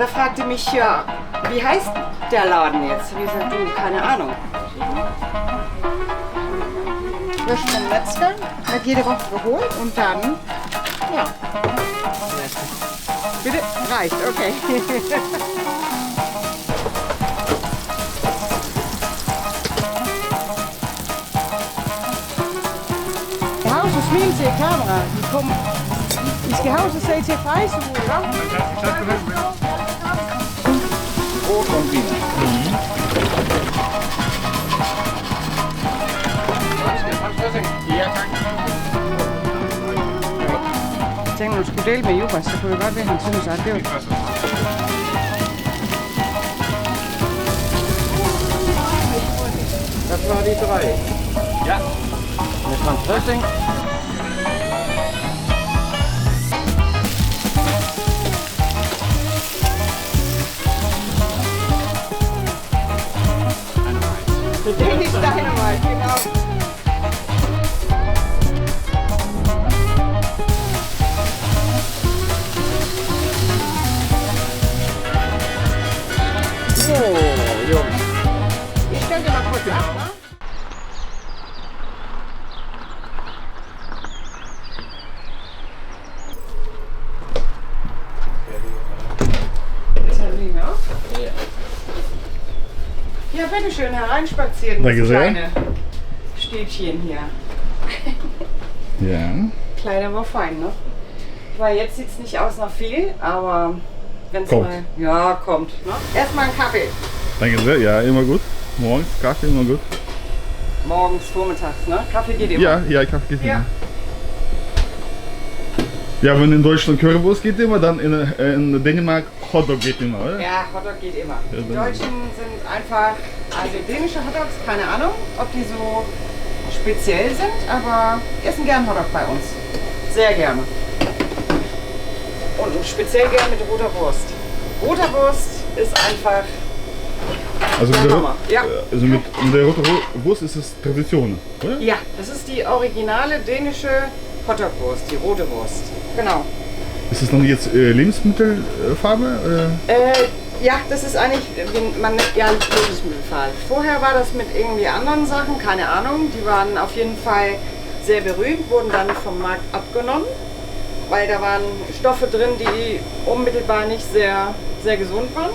Und da fragte mich, ja, wie heißt der Laden jetzt? Und ich sagte, du, keine Ahnung. Frisch vom Metzger, wird jede Woche geholt und dann, ja. Bitte? Reicht, okay. Gehouden sminktecamera, die komt. Die is gehouden CT5 geworden. Brot und Wien. Jeg tænkte, at du skulle dele med Juba, så kunne det godt være, at han synes, at det var... Das war die 3. Ja. Mit Franz Dressing. Det ist Dynamite, genau. So, Jungs. Ich stelle dir mal kurz ab, ne? Ja, bitteschön, hereinspazieren. Danke das sehr. kleine Stäbchen hier. Ja. Klein, aber fein, ne? Weil jetzt sieht es nicht aus nach viel, aber wenn es Kommt. mal... Ja, kommt. Ne? Erstmal einen Kaffee. Danke sehr. Ja, immer gut. Morgens Kaffee, immer gut. Morgens, vormittags, ne? Kaffee geht immer. Ja, Kaffee geht Ja. immer. Ja, wenn in Deutschland Currywurst geht immer, dann in Dänemark Hotdog geht immer, oder? Ja, Hotdog geht immer. Ja, Die dann- Deutschen sind einfach, also dänische Hotdogs, keine Ahnung, ob die so speziell sind, aber essen gern Hotdog bei uns. Sehr gerne. Und speziell gern mit roter Wurst. Roter Wurst ist einfach, Also, Ja, mit der, Mama. Ja. also mit der roten Wurst ist es Tradition, oder? ja, das ist die originale dänische Hotdog-Wurst, die rote Wurst. Genau. Ist es dann jetzt Lebensmittelfarbe? Ja, das ist eigentlich, man nennt ja nicht Lebensmittelfarbe. Vorher war das mit irgendwie anderen Sachen, keine Ahnung. Die waren auf jeden Fall sehr berühmt, wurden dann vom Markt abgenommen, weil da waren Stoffe drin, die unmittelbar nicht sehr, sehr gesund waren.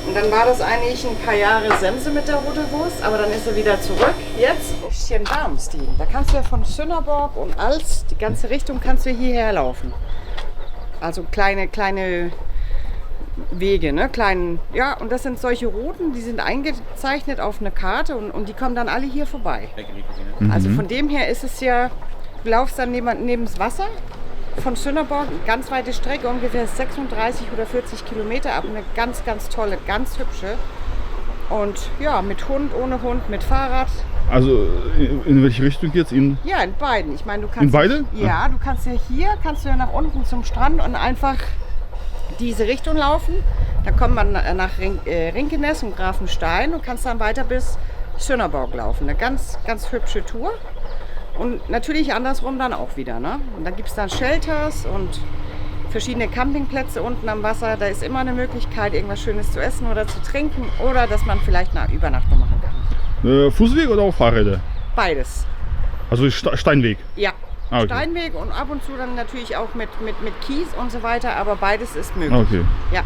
Und dann war das eigentlich ein paar Jahre Sense mit der roten Wurst, aber dann ist er wieder zurück. Jetzt ist hier ein Darmstil. Da kannst du ja von Sønderborg und Als, die ganze Richtung, kannst du hierher laufen. Also kleine Wege, ne? Ja, und das sind solche Routen, die sind eingezeichnet auf eine Karte und die kommen dann alle hier vorbei. Also von dem her ist es ja, du laufst dann neben das Wasser von Sønderborg, eine ganz weite Strecke, ungefähr 36 oder 40 Kilometer, aber eine ganz, ganz tolle, ganz hübsche. Und ja, mit Hund, ohne Hund, mit Fahrrad. Also in welche Richtung jetzt? Ja, in beiden. Ich meine, du kannst In beide? Ja, du kannst ja hier, kannst du ja nach unten zum Strand und einfach diese Richtung laufen. Dann kommt man nach Rinkenes und Grafenstein und kannst dann weiter bis Sønderborg laufen. Eine ganz, ganz hübsche Tour. Und natürlich andersrum dann auch wieder. Ne? Und dann gibt es dann Shelters und verschiedene Campingplätze unten am Wasser. Da ist immer eine Möglichkeit, irgendwas Schönes zu essen oder zu trinken oder dass man vielleicht eine Übernachtung machen kann. Fußweg oder auch Fahrräder? Beides. Also Steinweg. Ja. Ah, okay. Steinweg und ab und zu dann natürlich auch mit Kies und so weiter, aber beides ist möglich. Okay, Ja,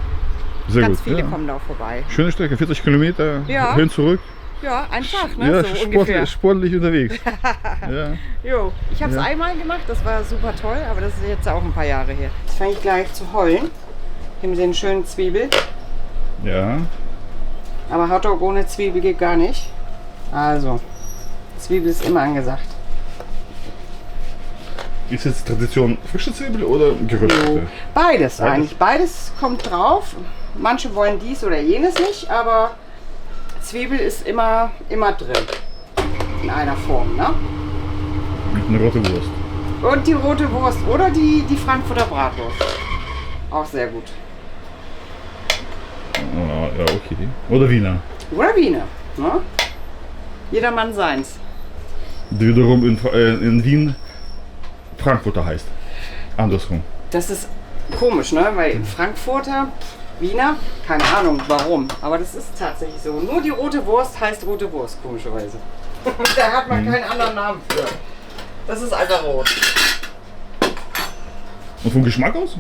sehr ganz gut. viele Ja. kommen da vorbei. Schöne Strecke, 40 Kilometer Ja. hin zurück. Ja, einfach, ne? Ja, so ungefähr. sportlich unterwegs. Ja. Jo, ich habe es Ja. einmal gemacht, das war super toll, aber das ist jetzt auch ein paar Jahre her. Jetzt fange ich gleich zu heulen. Hier mit den schönen Zwiebel. Ja. Aber Hotdog ohne Zwiebel geht gar nicht. Also, Zwiebel ist immer angesagt. Ist jetzt Tradition frische Zwiebel oder geröstete? Beides eigentlich. Beides kommt drauf. Manche wollen dies oder jenes nicht, aber Zwiebel ist immer drin. In einer Form, ne? Mit einer roten Wurst. Und die rote Wurst oder die Frankfurter Bratwurst. Auch sehr gut. Ah, ja, okay. Oder Wiener. Oder Wiener. Ne? Jedermann seins. Die wiederum in Wien Frankfurter heißt. Andersrum. Das ist komisch, ne? Weil Frankfurter, Wiener, keine Ahnung warum, aber das ist tatsächlich so. Nur die rote Wurst heißt rote Wurst, komischerweise. Da hat man keinen anderen Namen für. Das ist einfach rot. Und vom Geschmack aus?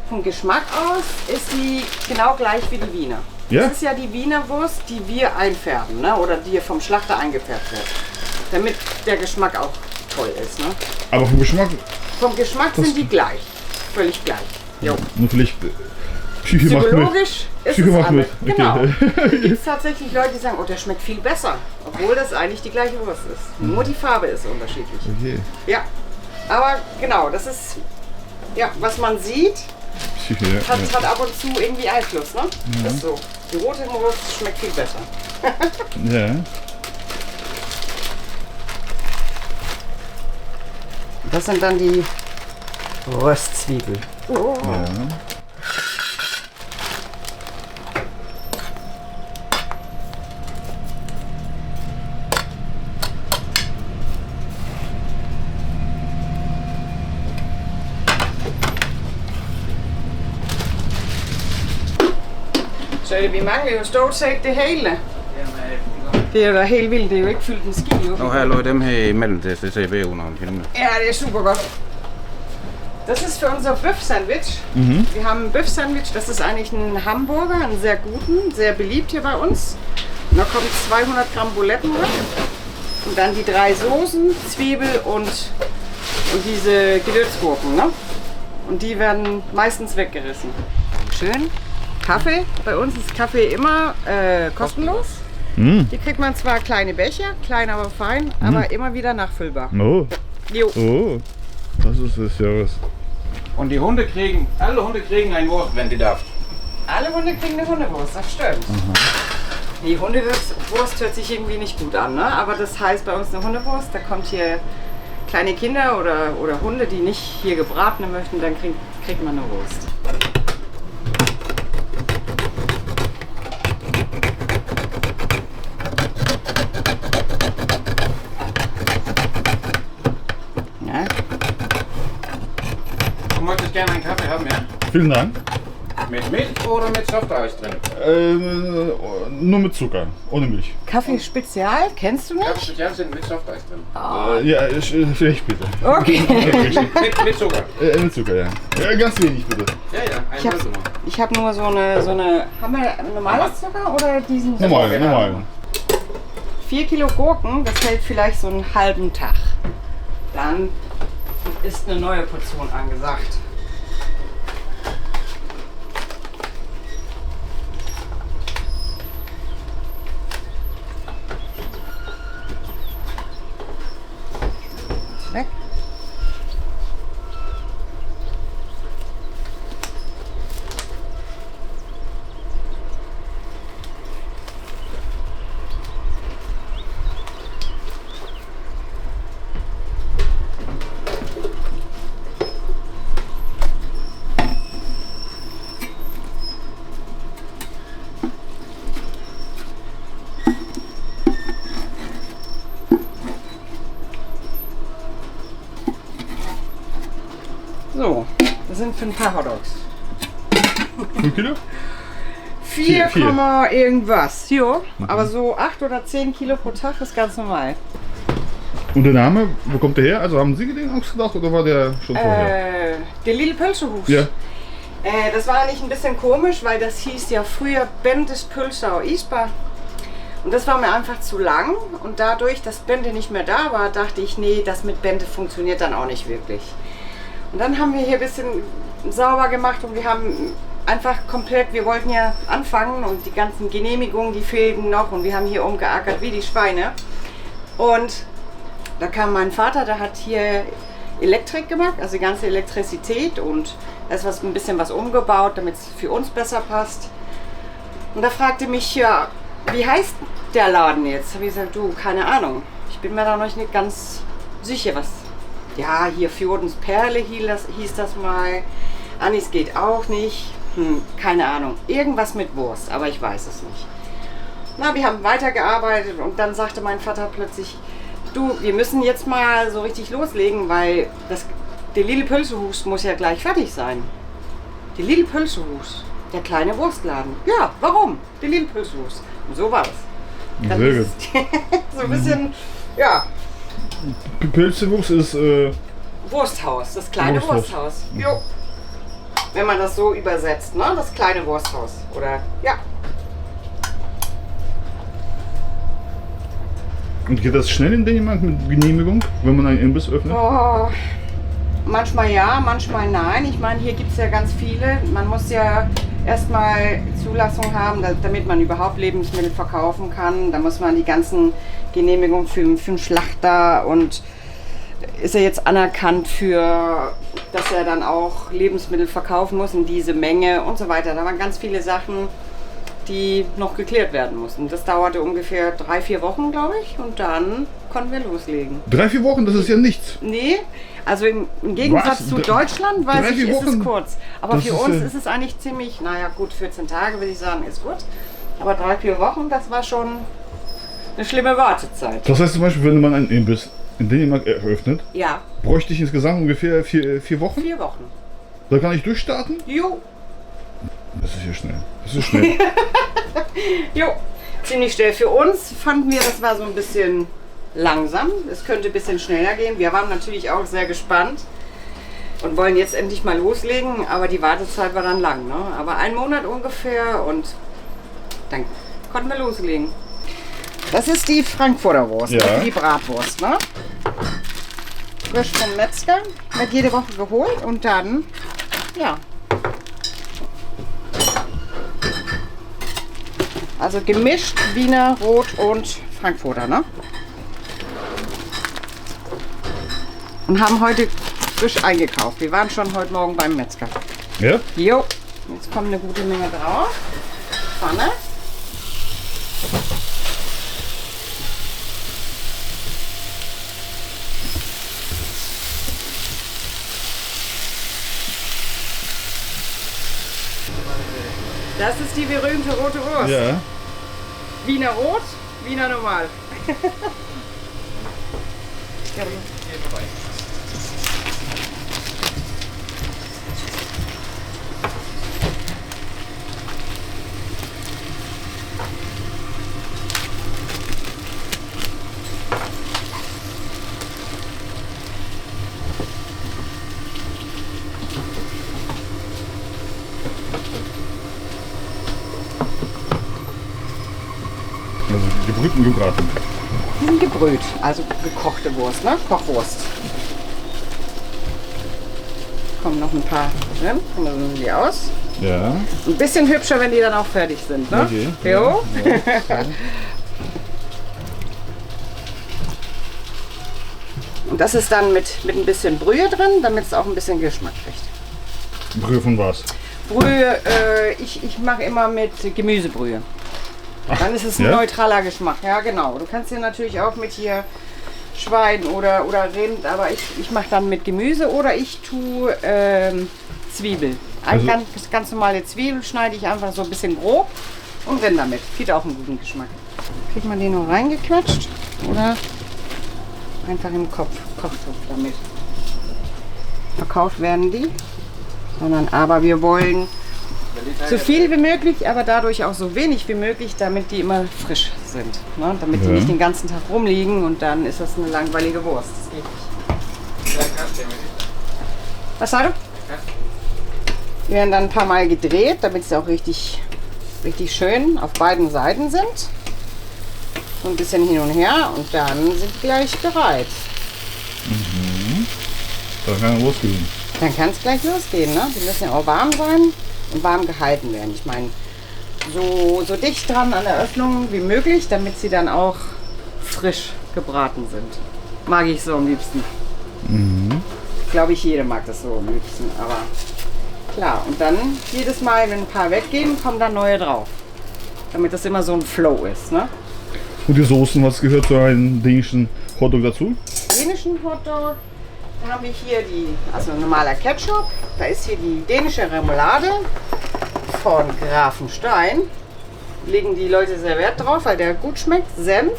Vom Geschmack aus ist die genau gleich wie die Wiener. Ja? Das ist ja die Wiener Wurst, die wir einfärben, ne? Oder die vom Schlachter eingefärbt wird. Damit der Geschmack auch toll ist. Ne? Aber vom Geschmack, Vom Geschmack sind die gleich. Völlig gleich. Jo. nur vielleicht Psyche macht mit. Psychologisch ist Psyche es macht anders. mit. Genau. Okay. Da gibt es tatsächlich Leute, die sagen, oh, der schmeckt viel besser. Obwohl das eigentlich die gleiche Wurst ist. Nur die Farbe ist unterschiedlich. Okay. Ja. Aber genau, das ist, ja, was man sieht, Psyche, ja. hat ab und zu irgendwie Einfluss. Ne? Das ist so. Die rote Wurst schmeckt viel besser. Ja. Das sind dann die Röstzwiebeln. Oh. Ja. Så vi mangler jo stort set det hele. Det er da helt vildt, det er jo ikke fyldt en ski. Jo. Og her lå dem her imellem, det ser ved under en himmel. Ja, det ist super gut. Das ist für unser Bœuf-Sandwich. Wir haben ein Bœuf-Sandwich, das ist eigentlich ein Hamburger, einen sehr guten, sehr beliebt hier bei uns. Und da kommen 200 Gramm Buletten rein. Und dann die 3 Soßen, Zwiebel und diese Gewürzgurken. Ne? Und die werden meistens weggerissen. Schön. Kaffee. Bei uns ist Kaffee immer kostenlos. Die kriegt man zwar kleine Becher, klein aber fein, aber immer wieder nachfüllbar. Oh. Jo. Oh. Das ist ja was. Und die Hunde kriegen, alle Hunde kriegen ein Wurst, wenn die darf. Alle Hunde kriegen eine Hundewurst, das stimmt. Die Hundewurst hört sich irgendwie nicht gut an, ne? Aber das heißt bei uns eine Hundewurst, da kommt hier kleine Kinder oder Hunde, die nicht hier gebratene möchten, dann kriegt man eine Wurst. Ja. Du möchtest gerne einen Kaffee haben, ja? Vielen Dank. Mit Milch oder mit Softeis drin? Nur mit Zucker, ohne Milch. Kaffee Spezial, kennst du nicht? Kaffeespezial sind mit Softeis drin. Ja, vielleicht bitte. Okay. Mit Zucker. Mit Zucker, ja. Ja. Ganz wenig bitte. Ja, ein Würfel noch. Ich habe nur so eine. Haben wir normales Zucker oder diesen? Normal. 4 Kilo Gurken, das hält vielleicht so einen halben Tag. Dann ist eine neue Portion angesagt. Weg. So, das sind für ein paar Hotdogs. 5 Kilo? 4, Vier. irgendwas. Jo, aber so 8 oder 10 Kilo pro Tag ist ganz normal. Und der Name, wo kommt der her? Also haben Sie den ausgedacht oder war der schon vorher? Der Lille Pölsehus. Ja. Das war eigentlich ein bisschen komisch, weil das hieß ja früher Bendes Pölsau Isbar. Und das war mir einfach zu lang. Und dadurch, dass Bente nicht mehr da war, dachte ich, nee, das mit Bente funktioniert dann auch nicht wirklich. Und dann haben wir hier ein bisschen sauber gemacht und wir haben einfach komplett, wir wollten ja anfangen und die ganzen Genehmigungen, die fehlten noch und wir haben hier umgeackert wie die Schweine. Und da kam mein Vater, der hat hier Elektrik gemacht, also die ganze Elektrizität und da ist ein bisschen was umgebaut, damit es für uns besser passt. Und da fragte mich, ja, wie heißt der Laden jetzt? Habe ich gesagt, du, keine Ahnung. Ich bin mir da noch nicht ganz sicher, was. Ja, hier Fjordens Perle hieß das mal. Anis geht auch nicht. Keine Ahnung. Irgendwas mit Wurst, aber ich weiß es nicht. Na, wir haben weitergearbeitet und dann sagte mein Vater plötzlich, du, wir müssen jetzt mal so richtig loslegen, weil der Lille Pölsehus muss ja gleich fertig sein. Die Lille Pölsehus. Der kleine Wurstladen. Ja, warum? Die Lindpülswurst. Und so war es. Dann Sehr ist gut. es so ein bisschen, ja, Pilzewuchs ist Wursthaus, das kleine Wursthaus. Wursthaus. Jo. Wenn man das so übersetzt, ne? Das kleine Wursthaus. Oder, ja. Und geht das schnell in Dänemark mit Genehmigung, wenn man einen Imbiss öffnet? Oh, manchmal ja, manchmal nein. Ich meine, hier gibt es ja ganz viele. Man muss ja erstmal Zulassung haben, damit man überhaupt Lebensmittel verkaufen kann. Da muss man die ganzen Genehmigungen für den Schlachter und ist er jetzt anerkannt für, dass er dann auch Lebensmittel verkaufen muss in diese Menge und so weiter. Da waren ganz viele Sachen, die noch geklärt werden mussten. Das dauerte ungefähr 3-4 Wochen, glaube ich, und dann konnten wir loslegen. 3-4 Wochen, das ist ja nichts. Nee, also im Gegensatz Was? zu Deutschland, weiß ich, 3-4 ist es Wochen? kurz. Aber Das für ist, uns ist es eigentlich ziemlich, naja gut, 14 Tage würde ich sagen, ist gut. Aber 3-4 Wochen, das war schon eine schlimme Wartezeit. Das heißt zum Beispiel, wenn man einen Imbiss in Dänemark eröffnet, Ja, bräuchte ich insgesamt ungefähr 4 Wochen. 4 Wochen. Da kann ich durchstarten? Jo, Das ist ja schnell. Das ist schnell. jo, ziemlich schnell. Für uns fanden wir, das war so ein bisschen langsam. Es könnte ein bisschen schneller gehen. Wir waren natürlich auch sehr gespannt und wollen jetzt endlich mal loslegen, aber die Wartezeit war dann lang. Ne? Aber 1 Monat ungefähr und dann konnten wir loslegen. Das ist die Frankfurter Wurst, Ja. die Bratwurst. Ne? Frisch vom Metzger, wird jede Woche geholt und dann, ja. Also gemischt Wiener, Rot und Frankfurter, ne? Und haben heute frisch eingekauft. Wir waren schon heute Morgen beim Metzger. Ja? Jo, jetzt kommt eine gute Menge drauf. Pfanne. Das ist die berühmte rote Wurst. Ja. Wiener Rot, Wiener Normal. Also gebrüht und gebraten. Die sind gebrüht, also gekochte Wurst, ne? Kochwurst. Kommen noch ein paar drin, und dann sehen die aus. Ja. Ein bisschen hübscher, wenn die dann auch fertig sind, ne? Okay. Jo. Ja. Und das ist dann mit ein bisschen Brühe drin, damit es auch ein bisschen Geschmack kriegt. Brühe von was? Brühe, ich mache immer mit Gemüsebrühe. Dann ist es ein ja? neutraler Geschmack. Ja, genau. Du kannst hier natürlich auch mit hier Schwein oder Rind, aber ich mache dann mit Gemüse oder ich tue Zwiebel. Also- Ganz normale Zwiebel schneide ich einfach so ein bisschen grob und Rind damit. Gibt auch einen guten Geschmack. Kriegt man den nur reingequetscht oder einfach im Kochtopf damit. Verkauft werden die, aber wir wollen so viel wie möglich, aber dadurch auch so wenig wie möglich, damit die immer frisch sind. Ne? Damit die Ja. nicht den ganzen Tag rumliegen und dann ist das eine langweilige Wurst. Das geht nicht. Was sagst du? Die werden dann ein paar Mal gedreht, damit sie auch richtig schön auf beiden Seiten sind. So ein bisschen hin und her und dann sind die gleich bereit. Da kann man losgehen. Dann kann es gleich losgehen. Ne? Die müssen ja auch warm sein und warm gehalten werden. Ich meine, so dicht dran an der Öffnung wie möglich, damit sie dann auch frisch gebraten sind. Mag ich so am liebsten. Glaube ich, jeder mag das so am liebsten. Aber klar, und dann jedes Mal, wenn ein paar weggehen, kommen dann neue drauf. Damit das immer so ein Flow ist. Ne? Und die Soßen, was gehört zu einem dänischen Hotdog dazu? Dänischen Hotdog, da habe ich hier also normaler Ketchup. Da ist hier die dänische Remoulade von Grafenstein. Legen die Leute sehr Wert drauf, weil der gut schmeckt. Senf.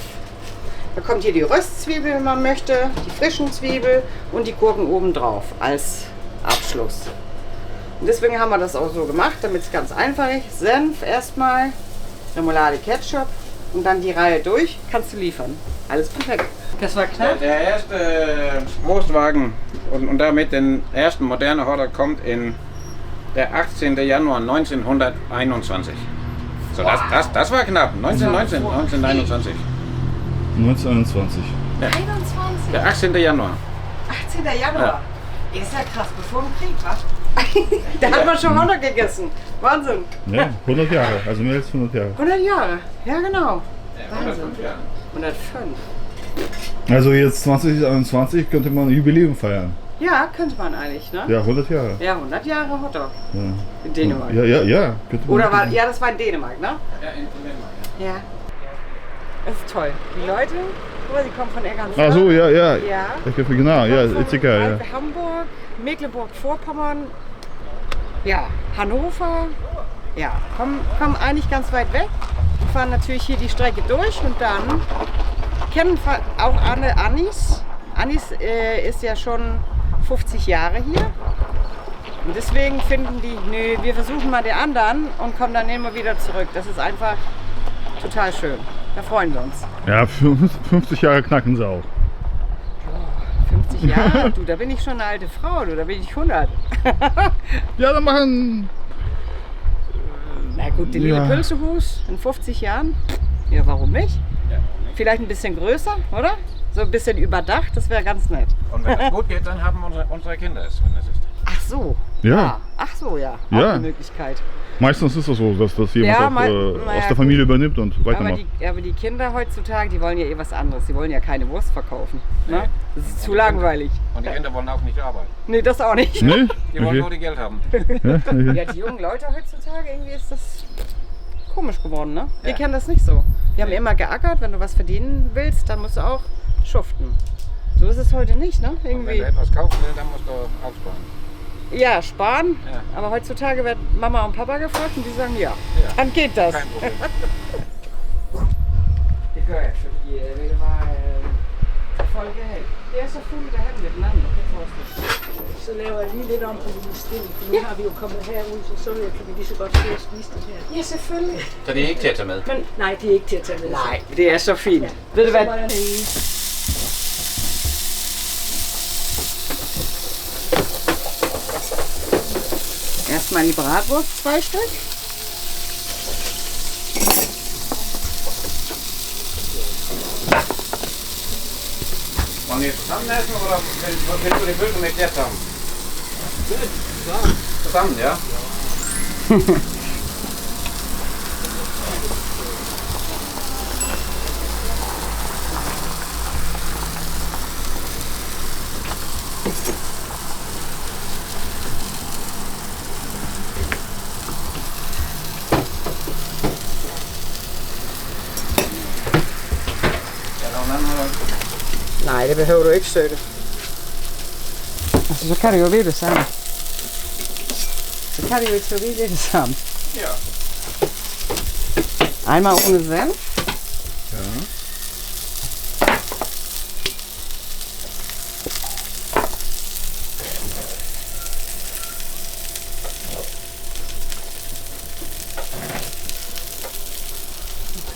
Da kommt hier die Röstzwiebel, wenn man möchte, die frischen Zwiebel und die Gurken oben drauf als Abschluss. Und deswegen haben wir das auch so gemacht, damit es ganz einfach ist. Senf erstmal, Remoulade, Ketchup und dann die Reihe durch. Kannst du liefern. Alles perfekt. Das war knapp. Der erste Wurstwagen und damit den ersten modernen Hotdog kommt in der 18. Januar 1921. So, das war knapp. 1921. 1921. Ja. 21. Der 18. Januar. 18. Januar. Ist ja krass, bevor dem Krieg war. Da hat man schon Hotdog gegessen. Wahnsinn. Ja, 100 Jahre, also mehr als 100 Jahre. 100 Jahre. Ja, genau. Ja, 105 Jahre. 105. Also jetzt 2021 könnte man ein Jubiläum feiern. Ja, könnte man eigentlich, ne? Ja, 100 Jahre. Ja, 100 Jahre Hotdog. Ja. In Dänemark. Ja. Könnte man Oder war, ja, das war in Dänemark, ne? Ja, in Dänemark. Ja. Das ist toll. Die Leute, guck mal, sie kommen von Egernsee. Ach so, ja. Ja. Ich habe genau, ja, Von ist egal, ja. Hamburg, Mecklenburg-Vorpommern, ja, Hannover. Ja, kommen eigentlich ganz weit weg. Wir fahren natürlich hier die Strecke durch und dann kennen auch alle Anis. Anis ist ja schon 50 Jahre hier. Und deswegen finden die, nö, wir versuchen mal die anderen und kommen dann immer wieder zurück. Das ist einfach total schön. Da freuen wir uns. Ja, 50 Jahre knacken sie auch. 50 Jahre? Du, da bin ich schon eine alte Frau, du, da bin ich 100. Ja, dann machen... Na gut, die Lille Pülsehus in 50 Jahren? Ja, warum nicht? Ja. Vielleicht ein bisschen größer, oder? So ein bisschen überdacht, das wäre ganz nett. Und wenn das gut geht, dann haben unsere Kinder es, wenn es ist. Ach so. Ja. Ach so, ja. Auch Ja. eine Möglichkeit. Meistens ist das so, dass das jemand Ja, auch, naja, aus der Familie übernimmt und weitermacht. Aber die Kinder heutzutage, die wollen ja eh was anderes. Die wollen ja keine Wurst verkaufen. Ne? Nee. Das ist zu langweilig. Und die Kinder wollen auch nicht arbeiten. Nee, das auch nicht. Ne? Die wollen nur Okay. die Geld haben. Ja, die jungen Leute heutzutage, irgendwie ist das komisch geworden, ne? Wir Ja. kennen das nicht so. Wir haben immer geackert, wenn du was verdienen willst, dann musst du auch schuften. So ist es heute nicht, ne? Und wenn Irgendwie. du etwas kaufen willst, dann musst du aufsparen. Ja, sparen. Ja. Aber heutzutage wird Mama und Papa gefragt und die sagen ja. Ja. Dann geht das. Kein Problem. Det gør jeg, fordi det var folk er det er så fuldt af med den anden, kan jeg forestille. Så laver jeg lige lidt om på din stilling, for nu har vi jo kommet herud, så kan vi lige så godt stå og spise det her. Ja, selvfølgelig. Så det er ikke til at tage med? Men Nej, det er ikke til at tage med. nej, det er så fint. Ved du Så hvad? var jeg lige. Erstmal die Bratwurst, 2 Stück. Wollen wir zusammen essen oder willst du die Böden mit jetzt haben? Zusammen, ja? Nej, det behøver du ikke støtte. Altså, så kan det jo blive det samme. Så kan det jo ikke så blive det samme. Ja. Einmal ohne Senf. Ja.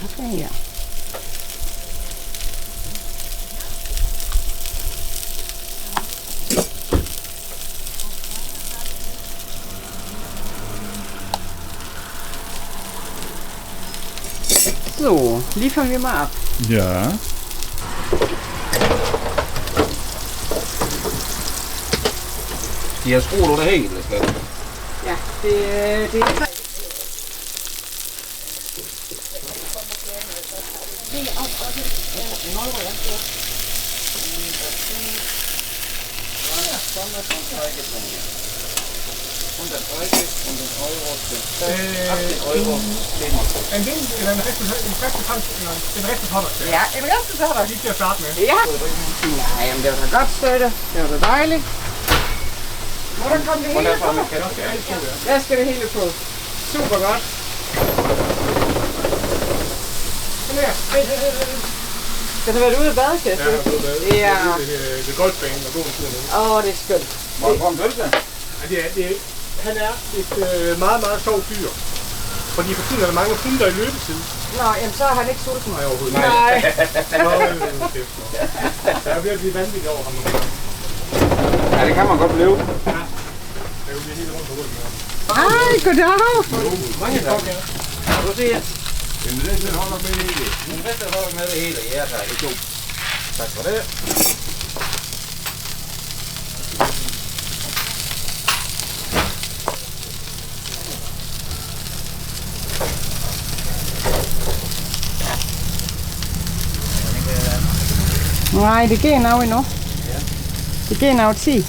Okay, ja. So, liefern wir mal ab. Ja. De har skruet over det hele, slet. Ja, det er Und den Euro für 80 Euro. En ding, den Rest is harder. Ja, en rest is harder. Niet te staat meer. Ja. Nej, men det var da godt støtte. Det var da dejligt. Må der komme det Und hele das war på? mit Ketchup. Der skal det hele på. Super godt. Kom her. Skal du være ude i badekæst? Ja, Ja. det er golfbanen og gå en tur nu. Åh, det er skønt. Hvor en pølse? Ja, det er Han er et meget, meget sjovt dyr. Fordi for tiden er der mange hunder i løbetid. Nå, jamen så er han ikke sulten. Nej, overhovedet Nej. Jeg er ved at blive vanvittig over ham. Ja, det kan man godt blive. Jeg bliver helt rundt på hovedet med ham. Hej, goddag. Mange tak. Du ser. Den næste holder med det hele. Den næste holder med det hele. Ja, tak. Det er god. Tak for det. Nej, det går nu endnu. Det går nu 10.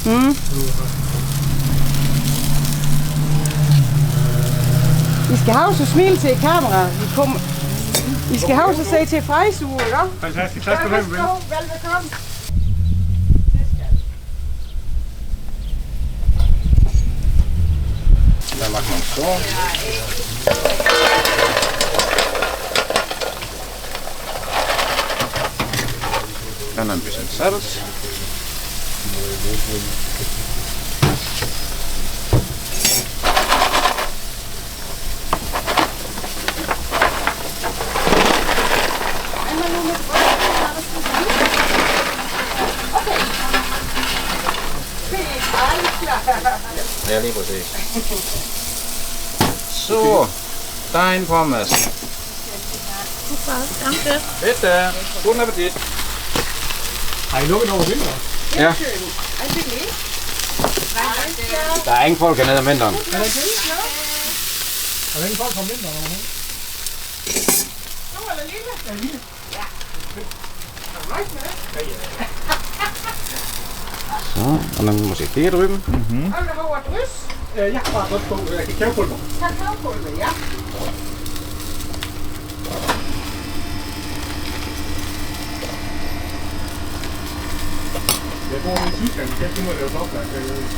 Mm. I skal have så smil til kamera. I skal have så se til frejsuge, ikke? Fantastisk. Tak skal du have, ven. Velbekomme. Dann machen wir es so. Dann ein bisschen Salz. Ja, lige præcis. So, dein Pommes. Super, danke. Bitte. Guten Appetit. Har I lukket over vinteren? Ja. Der er ingen folk hernede om vinteren. Er der ikke det? Er der ingen folk om vinteren overhovedet? Så, og dann muss ich hier drüben. Har du over drys? Jeg har bare godt på kakaopulver. Kakaopulver, ja. Jeg bor i Tyskland, jeg kan ikke finde ud af at lave software.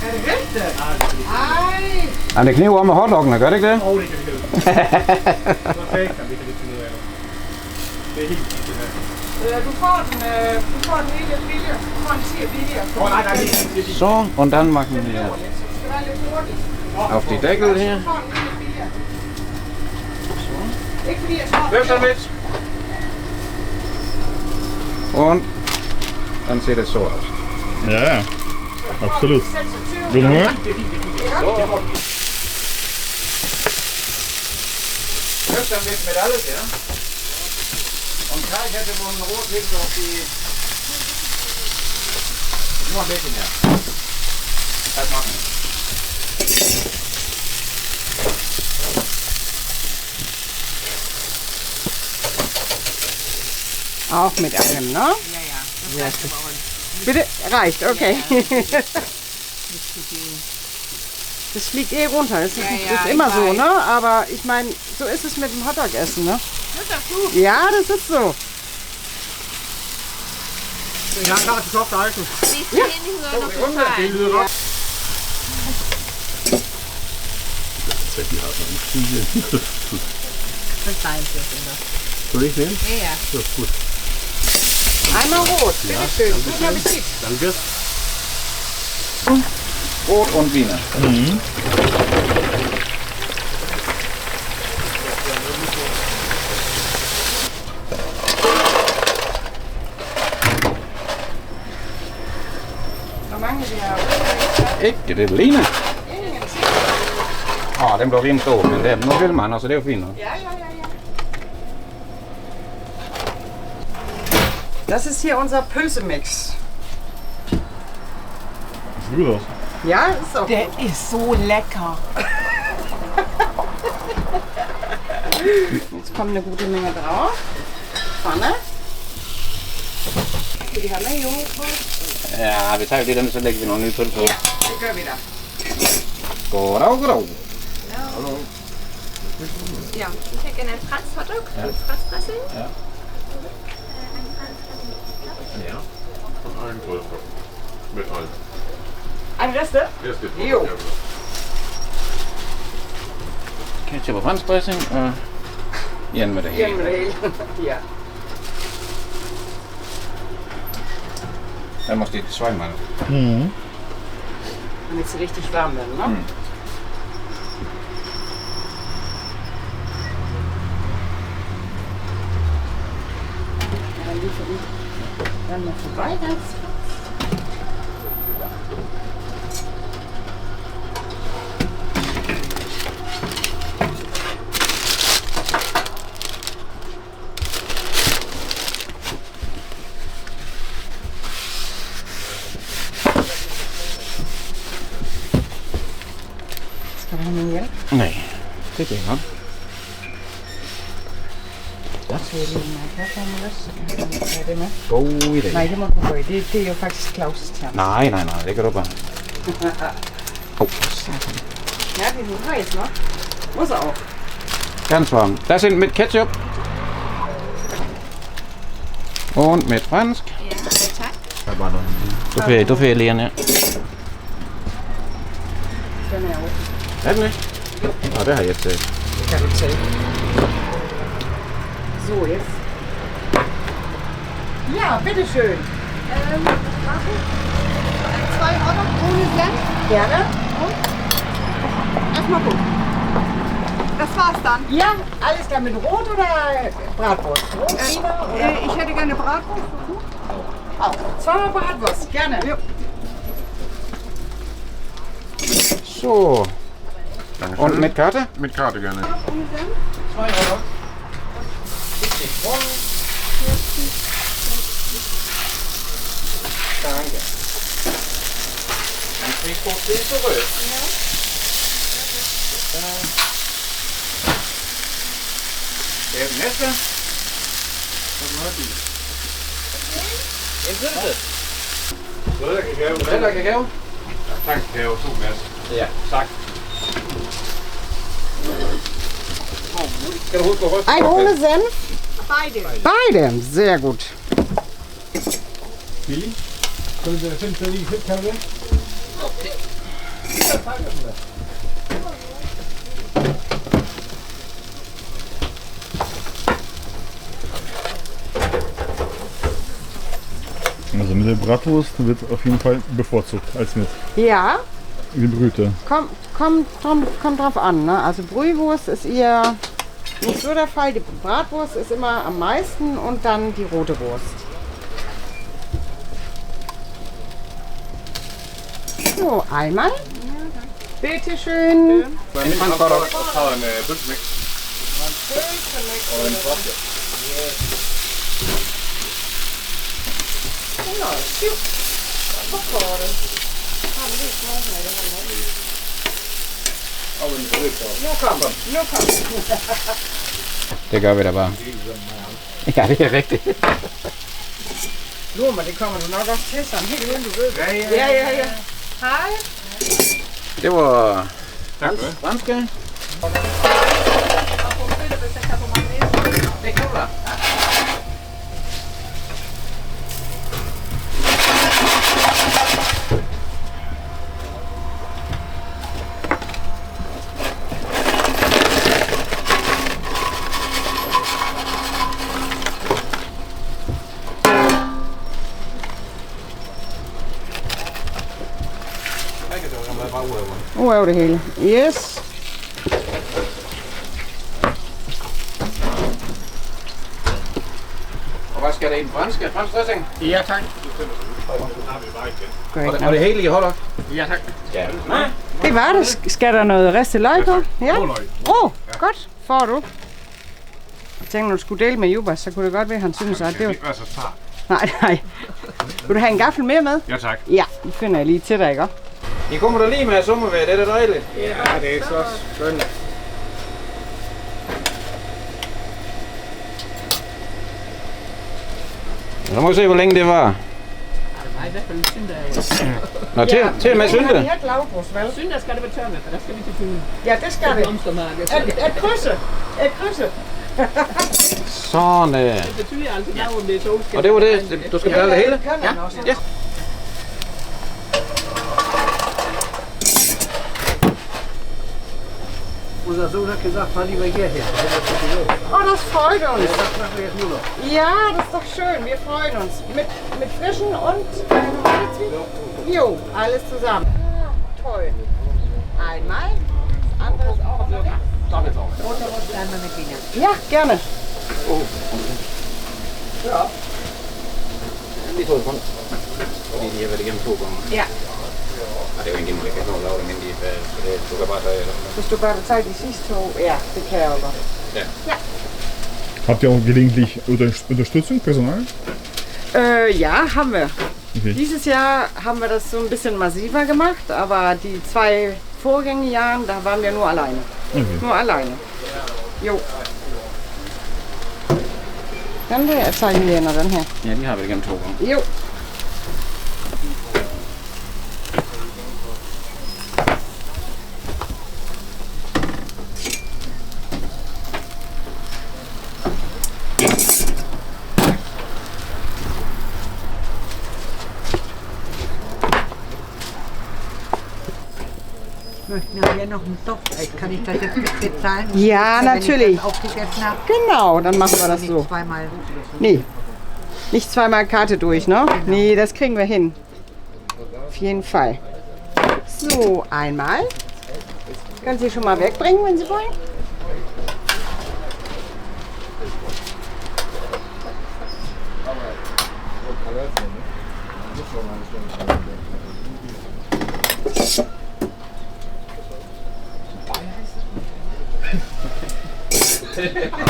Er det rigtigt? Ej. Jamen, det kniver om med hotdoggen, gør det ikke det? Åh, det kan vi heller. Så fæk, det kan vi ikke finde ud af. Det er helt fint, det her. Du får den lille billigere. Du får en 10 billigere. Nej, det er ikke. So, und dann machen wir Så det skal være lidt hurtigt. auf die Deckel her. Du får en lille billigere. Ikke fordi jeg tror... Wirf damit. Und dann sieht es so aus. Ja, absolut. Vil du høre? Wirf damit mit alles, ja? Und Kai hätte wohl einen Rotwickel auf die... Nur ein bisschen, ja. Das machen wir. Auch mit einem, ne? Ja, ja, das reicht aber auch. Bitte? Reicht, okay. Ja. Das fliegt eh runter. Das ist, Ja, ja, ist immer ich so, weiß. ne? Aber ich meine, so ist es mit dem Hotdog-Essen, ne? Das ist doch gut. Ja, das ist so. Jeg er klar til softarten. Die Zähne sollen noch Det gefallen. lyder godt. Das Beinchen noch. Skal du ikke nehmen? Ja, ja. Det er gut. Einmal rot, bitteschön. Guten Appetit. Danke. Brot und Wiener. Hvor mange vi har? Ikke det Lene. Den blev rimelig stor, men det, nu vil man, så det er jo fint. Ja. Das ist hier unser Pülsemix. Det er godt også. Ja, ist auch. Der ist so lecker. Jetzt kommt eine gute Menge drauf. Pfanne. Die haben wir jo. Ja, vi tager lidt andet, så lægger vi nogle nye tøl på. Ja, det gør vi da. Goddag. Ja, ich hätte gerne einen Franz Hotdog mit Franzdressing. Ja. Ja. Von allen Größen. Mit allen. Ein Reste? Erste Jo. Ketchup og fransk dressing, og igen med det hele. Jamen, det hele. Ja. Dann muss die zweimal. Mhm. Damit sie richtig warm werden, ne? Dann liefern wir dann noch vorbei, ganz. Skal du have min hjælp? Nej, det går nok. Så jeg lige med kaffe også. Er det med? God idé. Nej, det må du gå i. Det er jo faktisk Claus' term. Nej, det kan du bare. Ja, vi nu heiß, ne? Muss auch. Ganz warm. Das sind mit Ketchup. Und mit fransk. Ja, tak. Du får lige ja. Den er jo. Er den ikke? Nå, det har jeg taget. Kan du tage. So, jetzt. Ja, bitteschön. 2 Euro ohne Senf. Gerne. Erstmal gut. Das war's dann. Ja, alles da mit Rot oder Bratwurst? Rot, Wiener oder? Ich hätte gerne Bratwurst. Auch. 2 Bratwurst, gerne. Ja. So. Und mit Karte? Mit Karte gerne. 2 Euro. Danke. Dann kriegst du viel zurück. Ja. Der nächste. Was war die? En Sylte. Hvad der kakao? Ja, tak. Det er jo 2 masser. Ja, tak. Skal du huske at ryste? Ein ohne Senf? Beide. Beide, sehr gut. Billy? Kan du finde sig lige? Kan du det? Also mit der Bratwurst wird auf jeden Fall bevorzugt als mit Ja, Gebrühte. kommt drauf an. Ne? Also Brühwurst ist eher nicht so der Fall. Die Bratwurst ist immer am meisten und dann die rote Wurst. So, einmal. Bitte schön. Men min har godt taget en bølgemix. Og en kvartje. Det gør vi da bare. Ja, det er rigtigt. Lur mig, det kommer du nok også til sådan helt uden du ved det. Ja. Hej. Det var Tak for det. franske. Det kan du da. Over det hele. Yes. Og hvad skal det i den franske? Fransk dressing? Ja, tak. Og det hele i holder? Ja, tak. Ja. Det var det. Skal der noget ristet løg på? Ja. Godt. Får du. Jeg tænkte, når du skulle dele med Jubas, så kunne det godt være, at han synes, at det var... Det er så tart. Nej. Vil du have en gaffel mere med? Ja, tak. Ja, det finder jeg lige til dig, ikke? I kommer der lige med sommervejr, det er da dejligt. Ja, det er så skønt. Så må vi se, hvor længe det var. Nej, i hvert fald søndag. Nå, til og med søndag. Vi har ikke lavbrus, vel? Søndag skal det være tørmæt, for der skal vi til Fyn. Ja, det skal det. Blomstermarked. At krydse. At krydse. Sådan. Det betyder altså noget, om det er solskab. Og det var det. Du skal betale det hele? Ja. Unser Sohn hat gesagt, fahr lieber hierher. Oh, das freut uns. Das machen wir jetzt nur noch. Ja, das ist doch schön. Wir freuen uns. Mit frischen und normale Zwiebeln? Jo, alles zusammen. Ah, toll. Einmal. Das andere ist auch noch. Rote einmal mit Wiener. Ja, gerne. Die hebben die toegang. Ja. Maar die hebben geen nodig in die Bist du bei der Zeit, die siehst du? Ja, die Kerbe. Habt ihr auch gelegentlich Unterstützung, Personal? Ja, haben wir. Okay. Dieses Jahr haben wir das so ein bisschen massiver gemacht, aber die 2 vorgängigen Jahre, da waren wir nur alleine. Okay. Nur alleine. Jo. Kan du zeigen wir den her? Ja, die hebben geen toegang. Jo. Möchten nachher noch einen Topf? Kann ich das jetzt mit bezahlen? Ja, Wenn natürlich. ich das aufgegessen habe, Genau, dann machen wir das nicht so. zweimal. Nee, nicht zweimal Karte durch, ne? Nee, das kriegen wir hin. Auf jeden Fall. So, einmal. Können Sie schon mal wegbringen, wenn Sie wollen?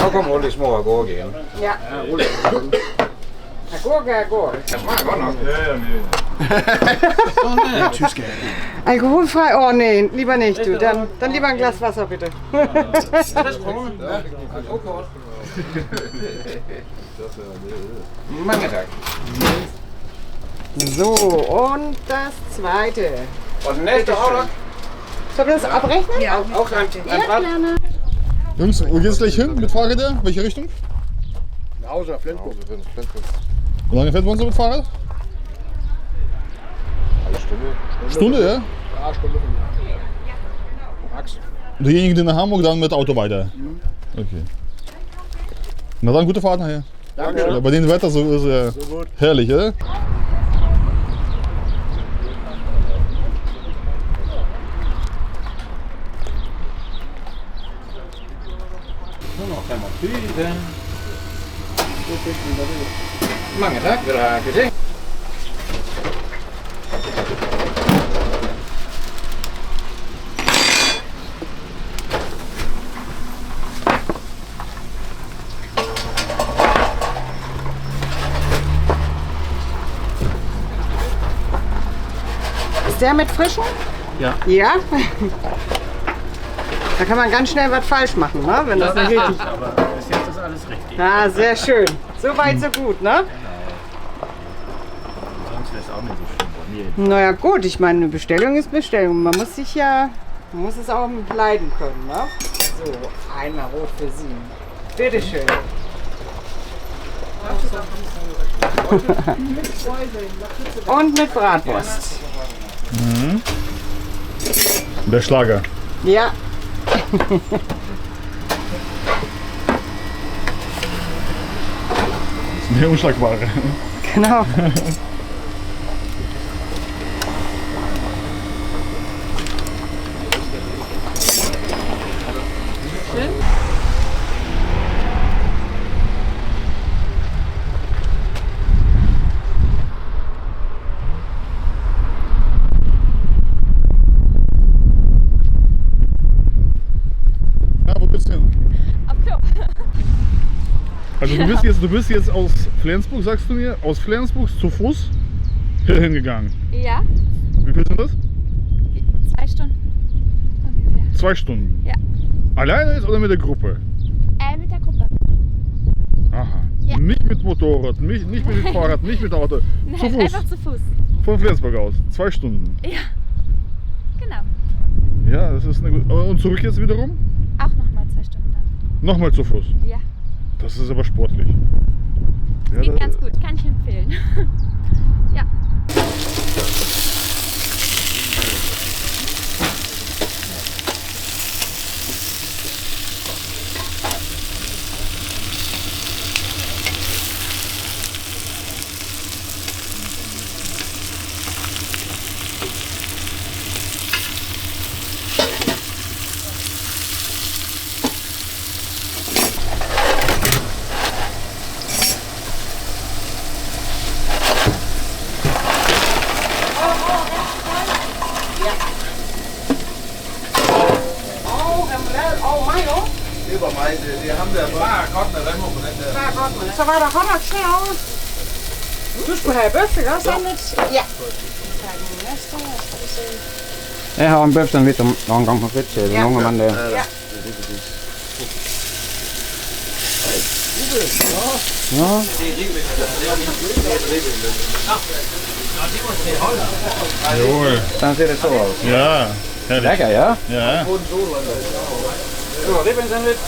Ook om al die små agurker igen. Ja. Agurke, Agurke. Dat smager godt nok. Alkoholfrei? Oh nee, lieber nicht, du. Dann lieber ein Glas Wasser, bitte. Mange tak. So, und das zweite. Og den næste holder. Sollen wir das abrechnen? Ja, Auch ein Ja, Rad. gerne. Jungs, wo geht's gleich hin mit Fahrräder? Welche Richtung? Nach Hause nach Flensburg. Wie lange fährt man so mit Fahrrad? Eine Stunde. Stunde, ja? Ja, Stunde von mir. Max. Und diejenigen, die nach Hamburg, dann mit Auto weiter? Okay. Na dann, gute Fahrt nachher. Danke. Ja, bei dem Wetter so ist ja gut. herrlich, oder? Mange tak. Vil du have kvittering? Ist der mit frischen? Ja. Ja? Da kann man ganz schnell was falsch machen, ne? Wenn das nicht richtig. Aber bis jetzt ist alles richtig. Ja, sehr schön. So weit, so gut, ne? Sonst wäre es auch nicht so schlimm bei mir. Naja gut, ich meine, eine Bestellung ist Bestellung. Man muss sich ja, man muss es auch leiden können, ne? So, einmal rot für Sie. Bitteschön. Und mit Bratwurst. Der Schlager. Ja. Der Unschlagbare. Genau. Ja, wo bist du hin? Am Klo. Also du bist jetzt aus Flensburg, sagst du mir, aus Flensburg zu Fuß hier hingegangen. Ja, Wie viel sind das? 2 Stunden ungefähr. 2 Stunden. Ja. Alleine jetzt oder mit der Gruppe? Mit der Gruppe. Aha. Ja. Nicht mit Motorrad, nicht mit dem Fahrrad, nicht mit Auto. Zu Nein, Fuß. einfach zu Fuß. Von Flensburg aus. 2 Stunden. Ja, genau. Ja, das ist eine gute. Und zurück jetzt wiederum? Auch nochmal 2 Stunden dann. Nochmal zu Fuß. Ja, Das ist aber sportlich. Ja, geht ganz gut, kann ich empfehlen. Ja. Og mig også. Det var mig, det er ham der. Bare godt med remmer på den der. Bare godt med. Så var der hotdogs herovre. Du skulle have bøf, ikke også, sandwich? Ja. Så er den næste her, skal vi se. Jeg har en bøf sandwich og en gang på fedt til den unge mand der. Ja. Ja. Jo, Sådan ser det så ud. ja. Herligt. Lækker, ja. Ja. Du har ribben sandwich.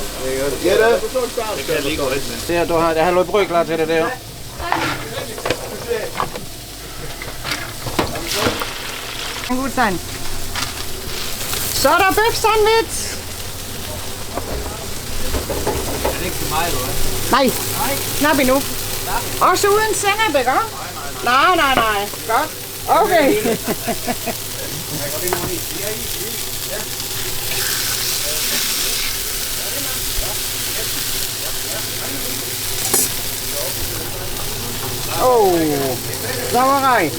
Ja, det kan jeg lige gå lidt med. Der, du har, jeg har noget brød klar til det der. Gut sein. Så er der bøf sandwich. Er det ikke til mig, eller hvad? Nej. Knap endnu. Også uden sennep, ikke? Nej. Godt. Okay. Sauerei.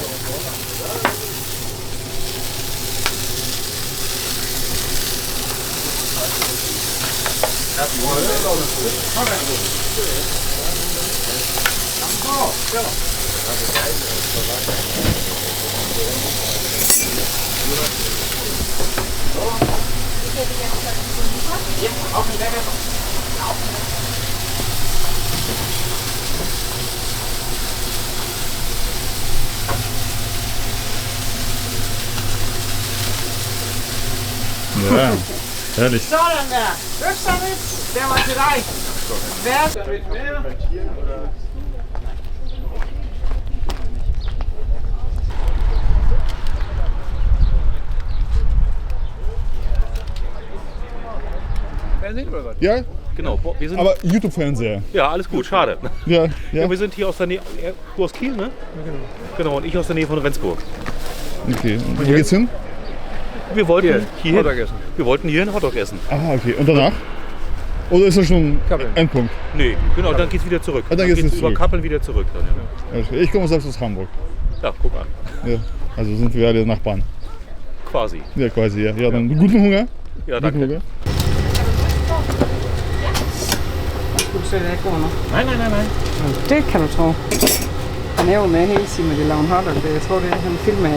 Ja. Herrlich. Sådan der. Bøf sandwich. Der var til dig. Vær Ja, Genau, wir sind. aber YouTube-Fernseher. Ja, alles gut, schade. Ja, Ja, ja. wir sind hier aus der Nähe. Du aus Kiel, ne? Genau, und ich aus der Nähe von Rendsburg. Okay. Und wo geht's hin? Wir wollten hier Hotdog essen. Wir wollten hier einen Hotdog essen. Aha, okay. Und danach? Oder ist das schon Kappeln. Endpunkt? Nee, genau, dann geht's wieder zurück. Ah, dann geht's geht's zurück. über Kappeln wieder zurück. Dann, ja. Okay. Ich komme selbst aus Hamburg. Ja, guck an. Ja. Also sind wir alle Nachbarn. Quasi. Ja, quasi, ja. Ja, dann guten Hunger. Ja, Guten danke. Hunger. Skulle du sætte det ikke under? Nej. Det kan du tro. Han er jo med hele tiden med det lavn hotdog. Jeg tror, det er, han filmer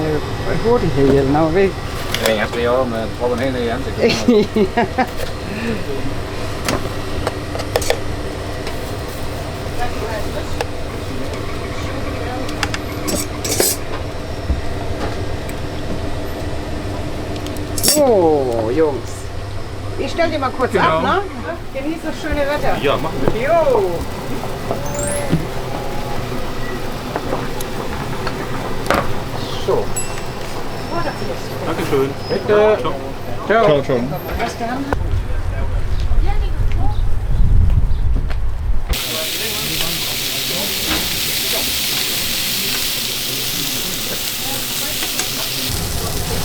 hurtighed eller noget, ved. Ja, jeg bliver over med proppen helt ned i ansigtet. So, Jungs. Ich stell dir mal kurz ab, ne? Genieß das schöne Wetter. Ja, machen wir. Jo. So. Dankeschön. Bitte. Ciao. Ciao, ciao. Was gern?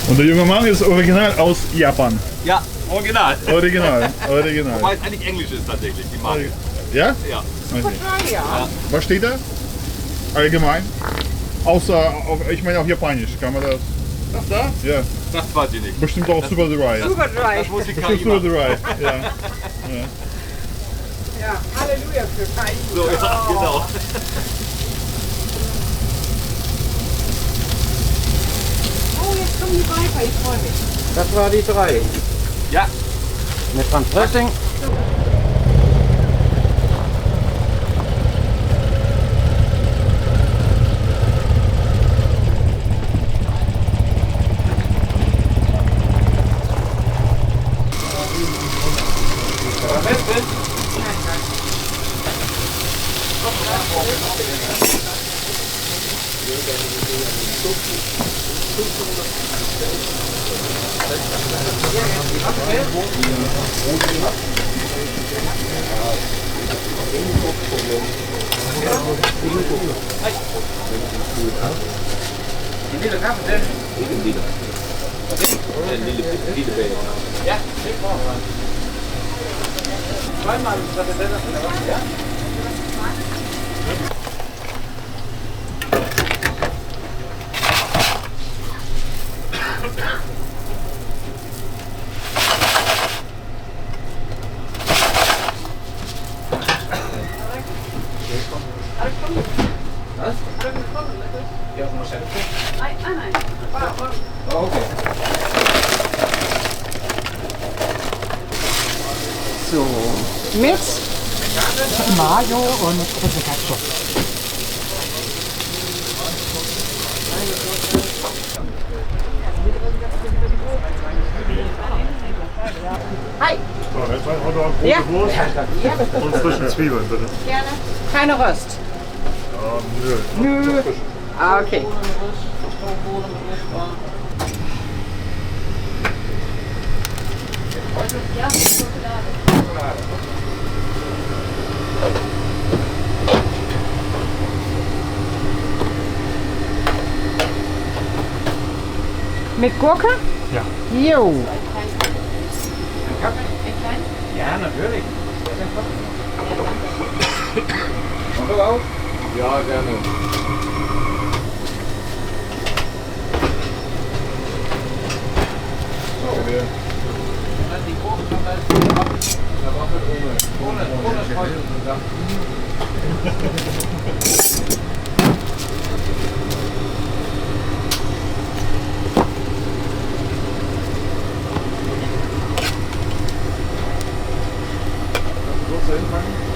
Und der junge Mann ist original aus Japan. Ja, original. Original. Original. Wobei es eigentlich Englisch ist tatsächlich, die Marke. Ja? Ja. Okay. Ja. Was steht da? Allgemein? Außer, ich meine auf Japanisch. Kann man das? Das da? Ja. Das weiß ich nicht. Bestimmt auch super dry. Super dry. Das muss die KI Bestimmt super machen. dry. Ja. Ja, Halleluja für KI. So, ja, genau. Oh, jetzt kommen die weiter, ich freue mich. Das war die 3. Ja. Mit Franz Dressing. En lille kaffe til. Ikke en lille. En lille bag. Ja, det er forhånd. Zweimal, das ist das, oder was? Ja. So, mit Mayo und Pezzicaccio. Hi. So, jetzt ein Hotdog, rote Ja. Wurst und frische Zwiebeln, bitte. Gerne. Keine Röst. Nö. Nö. Ah, okay. Mit Gurke? Ja. Jo. Ja, natürlich. Und du auch? Ja, gerne. Die Gurken noch als ohne Streusel zusammen.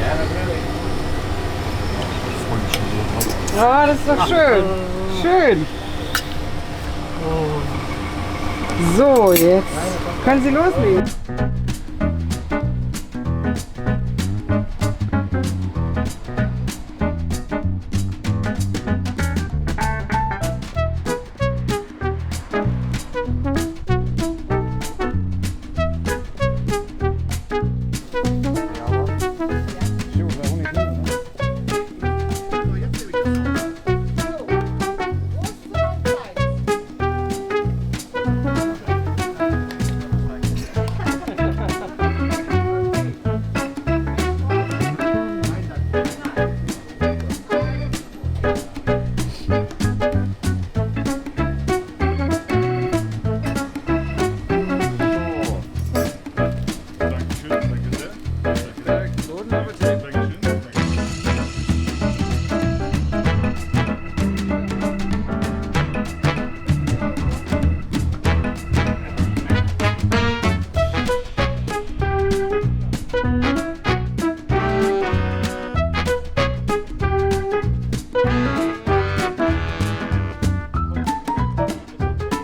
Ja, natürlich. Oh, das ist doch schön. Schön. So, jetzt können Sie loslegen.